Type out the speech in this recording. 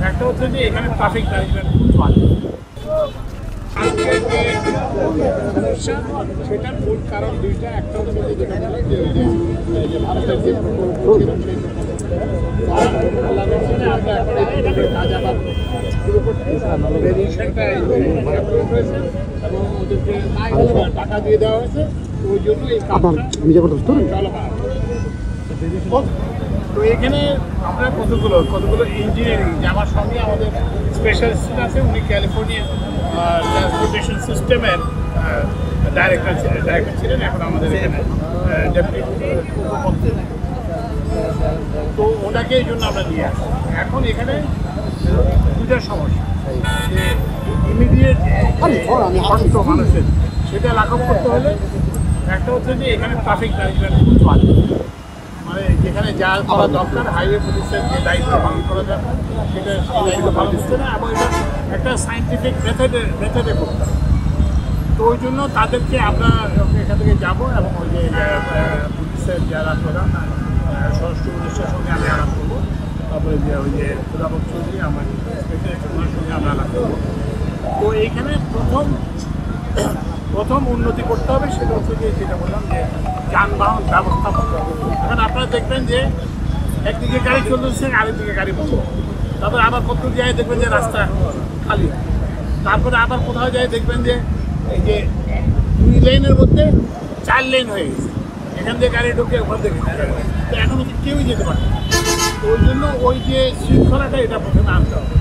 একটা হচ্ছে যে এখানে ট্রাফিক ম্যানেজমেন্ট খুব ভালো। আজকের যে সমস্যা সেটার মূল কারণ দুইটা। একটা হচ্ছে যে যেটা বললাম যে ভারতের যে প্রকল্প ছিল সেই আমরা এখন কাজ আবার শুরু করছি। রেজিস্ট্রেশনটা অ্যাপ্রুভ হয়েছে এবং ওদেরকে টাকা দিয়ে দেওয়া হয়েছে। ওই জন্য এই কাজটা চলমান। তো এখানে আমরা কতগুলো ইঞ্জিনিয়ারিং, যে আমার সঙ্গে আমাদের স্পেশালিস্ট আছে, উনি ক্যালিফোর্নিয়া ট্রান্সপোর্টেশন সিস্টেমের ডাইরেক্টর ছিলেন, এখন আমাদের এখানে ডেপুটি উপমন্ত্রী। তো ওনাকে এই জন্য আমরা নিয়ে আসি। এখন এখানে দুটা সমস্যা, যে ইমিডিয়েট কষ্ট মানুষের সেটা লাঘব করতে হলে একটা হচ্ছে যে এখানে ট্রাফিক ম্যানেজমেন্ট খুব ভালো। মানে যেখানে যা করা দরকার, হাইওয়ে পুলিশের যে দায়িত্ব পালন করা দরকার সেটা দায়িত্ব পালন হচ্ছে না, এবং এটা একটা সায়েন্টিফিক মেথডে করতে হবে। তো ওই জন্য তাদেরকে আমরা এখান থেকে যাবো এবং ওই যে পুলিশের যারা প্রধান স্বরাষ্ট্র উপদেষ্টার সঙ্গে আমি আলাপ করবো, তারপরে যে ওই যে খোদাবক চৌধুরী আমার স্পেশালিস্ট, ওনার সঙ্গে আমরা আলাপ করবো। তো এইখানে প্রথম উন্নতি করতে হবে, সেটা হচ্ছে যে যেটা বললাম যে যানবাহন ব্যবস্থাপনা। এখন আপনারা দেখবেন যে একদিকে গাড়ি চলতেছে, আরেকদিকে গাড়ি বসে, তারপরে আবার কত জায়গায় দেখবেন যে রাস্তা খালি, তারপরে আবার কোথাও যায় দেখবেন যে এই যে 2 লেনের মধ্যে 4 লেন হয়ে গেছে, এখান থেকে গাড়ি ঢুকে ওখান থেকে তো এখন হচ্ছে কেউই যেতে পারে না। তো ওই জন্য ওই যে শৃঙ্খলাটা এটা প্রথমে আনতে হবে।